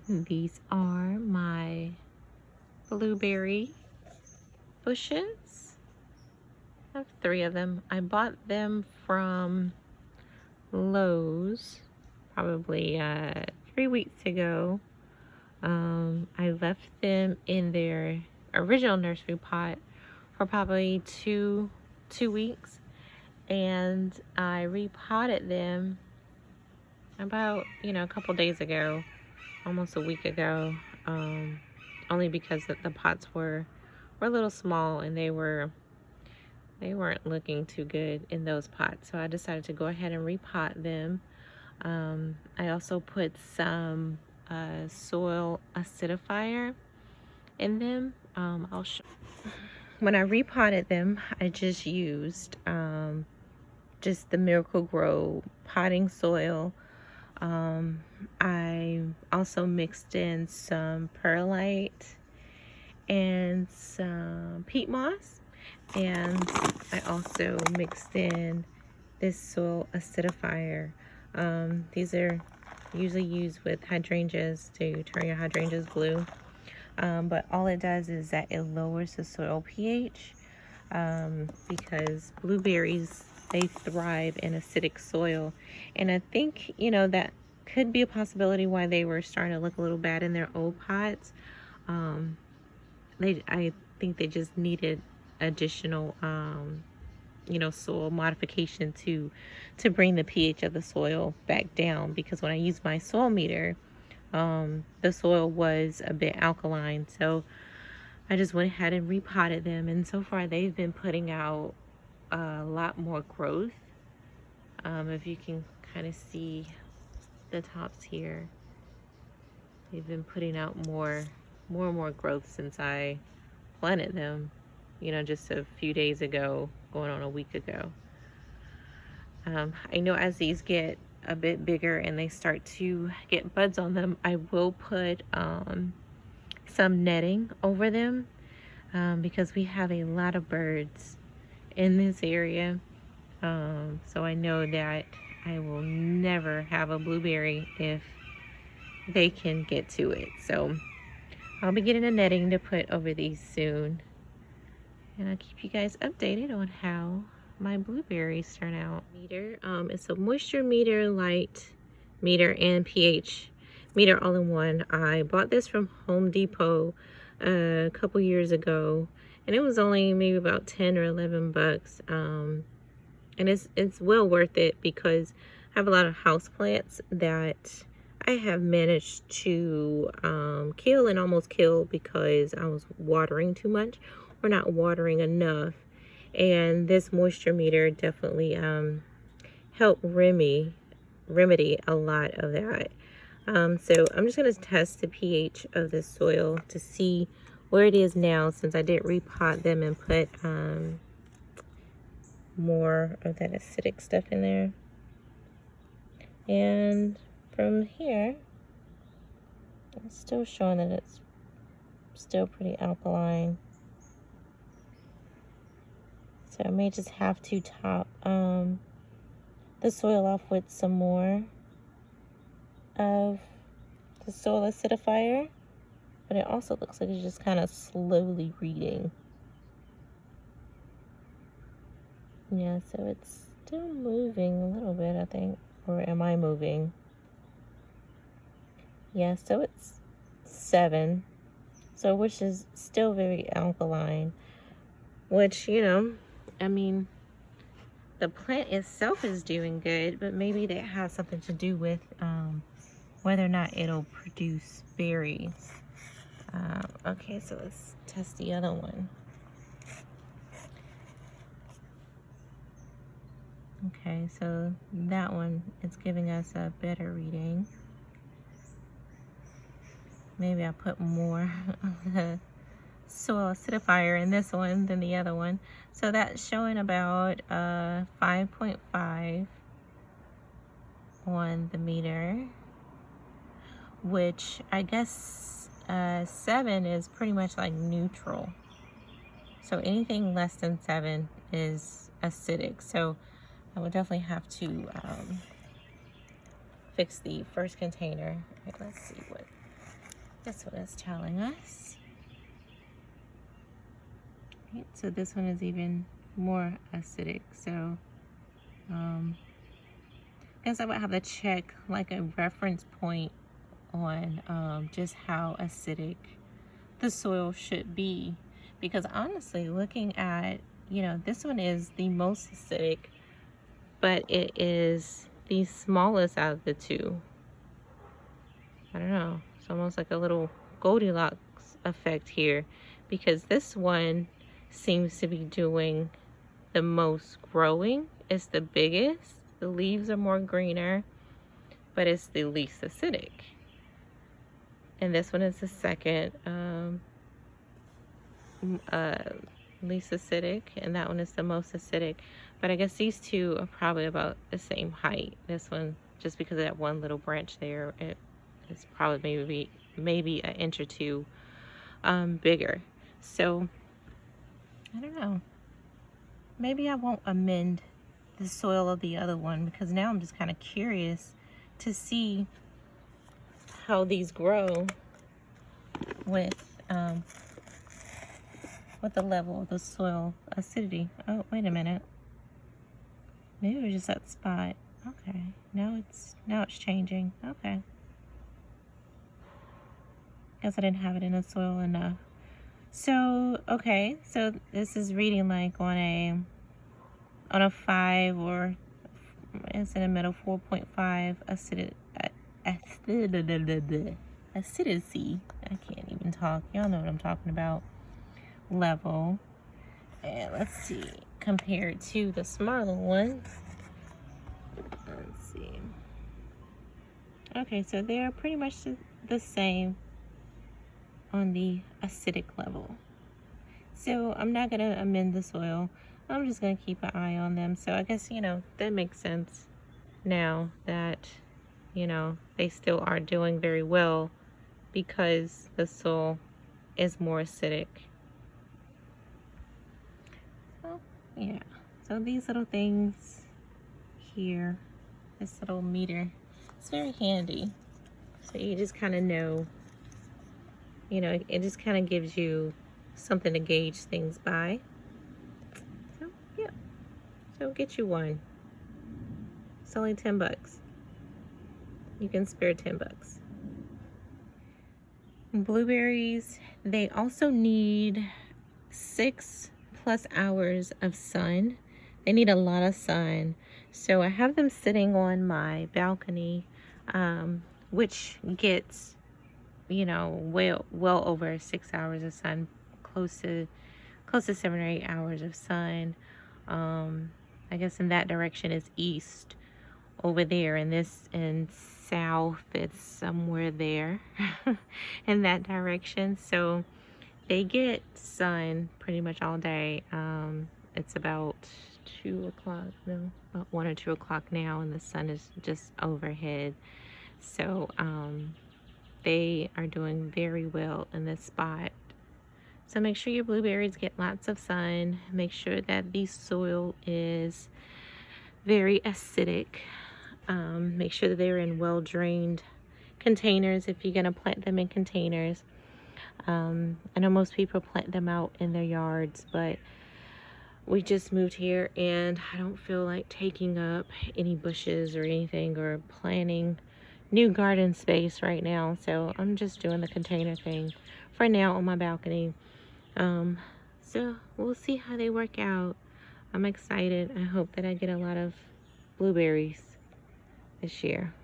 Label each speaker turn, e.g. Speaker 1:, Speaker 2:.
Speaker 1: These are my blueberry bushes. I have 3 of them. I bought them from Lowe's probably 3 weeks ago. I left them in their original nursery pot for probably two weeks, and I repotted them about a couple days ago, almost a week ago, only because the pots were a little small and they weren't looking too good in those pots, so I decided to go ahead and repot them. I also put some soil acidifier in them. When I repotted them, I just used just the Miracle Grow potting soil. I also mixed in some perlite and some peat moss, and I also mixed in this soil acidifier. These are usually used with hydrangeas to turn your hydrangeas blue, but all it does is that it lowers the soil pH, because blueberries, they thrive in acidic soil, and I think that could be a possibility why they were starting to look a little bad in their old pots. I think they just needed additional soil modification to bring the pH of the soil back down, because when I used my soil meter, the soil was a bit alkaline, so I just went ahead and repotted them, and so far they've been putting out a lot more growth. If you can kind of see the tops here, they've been putting out more and more growth since I planted them, just a few days ago, going on a week ago. I know as these get a bit bigger and they start to get buds on them, I will put some netting over them, because we have a lot of birds in this area. So I know that I will never have a blueberry if they can get to it. So I'll be getting a netting to put over these soon, and I'll keep you guys updated on how my blueberries turn out. It's a moisture meter, light meter, and pH meter all in one. I bought this from Home Depot a couple years ago, and it was only maybe about 10 or 11 bucks. And it's well worth it, because I have a lot of house plants that I have managed to kill and almost kill because I was watering too much or not watering enough. And this moisture meter definitely helped remedy a lot of that. So I'm just going to test the pH of the soil to see where it is now, since I did repot them and put more of that acidic stuff in there. And from here, it's still showing that it's still pretty alkaline. So I may just have to top the soil off with some more of the soil acidifier, but it also looks like it's just kind of slowly reading. Yeah, so it's still moving a little bit, I think. Or am I moving? Yeah, so it's 7. So which is still very alkaline. Which, I mean, the plant itself is doing good, but maybe that has something to do with whether or not it'll produce berries. Okay, so let's test the other one. Okay, so that one is giving us a better reading. Maybe I'll put more of the soil acidifier in this one than the other one. So that's showing about 5.5 on the meter, which I guess 7 is pretty much like neutral. So anything less than 7 is acidic. So I will definitely have to fix the first container. Right, let's see what That's what it's telling us. Right, so this one is even more acidic. So I guess I would have to check like a reference point on just how acidic the soil should be, because honestly, looking at, you know, this one is the most acidic, but it is the smallest out of the two. I don't know, it's almost like a little Goldilocks effect here, because this one seems to be doing the most growing. It's the biggest, the leaves are more greener, but it's the least acidic. And this one is the second least acidic, and that one is the most acidic. But I guess these two are probably about the same height. This one, just because of that one little branch there, it's probably maybe an inch or two bigger. So I don't know. Maybe I won't amend the soil of the other one, because now I'm just kind of curious to see how these grow with the level of the soil acidity. Oh, wait a minute. Maybe it was just that spot. Okay, now it's changing. Okay. Guess I didn't have it in the soil enough. So okay, so this is reading like on a 5, or it's in the middle, 4.5 acidity. I can't even talk. Y'all know what I'm talking about. Level. And let's see, compared to the smaller one. Let's see. Okay, so they're pretty much the same on the acidic level. So I'm not going to amend the soil. I'm just going to keep an eye on them. So I guess, you know, that makes sense now that, you know, they still are doing very well because the soil is more acidic. So, yeah. So these little things here, this little meter, it's very handy. So you just kind of know, you know, it just kind of gives you something to gauge things by. So, yeah. So get you one. It's only 10 bucks. You can spare 10 bucks. Blueberries, they also need 6+ hours of sun. They need a lot of sun. So I have them sitting on my balcony, which gets, you know, well over 6 hours of sun, close to 7 or 8 hours of sun. I guess in that direction is east over there, and this in south, it's somewhere there in that direction. So they get sun pretty much all day. It's about 2 o'clock, no, about 1 or 2 o'clock now, and the sun is just overhead. So they are doing very well in this spot. So make sure your blueberries get lots of sun. Make sure that the soil is very acidic. Make sure that they're in well-drained containers if you're going to plant them in containers. I know most people plant them out in their yards, but we just moved here and I don't feel like taking up any bushes or anything or planting new garden space right now. So I'm just doing the container thing for now on my balcony. So we'll see how they work out. I'm excited. I hope that I get a lot of blueberries this year.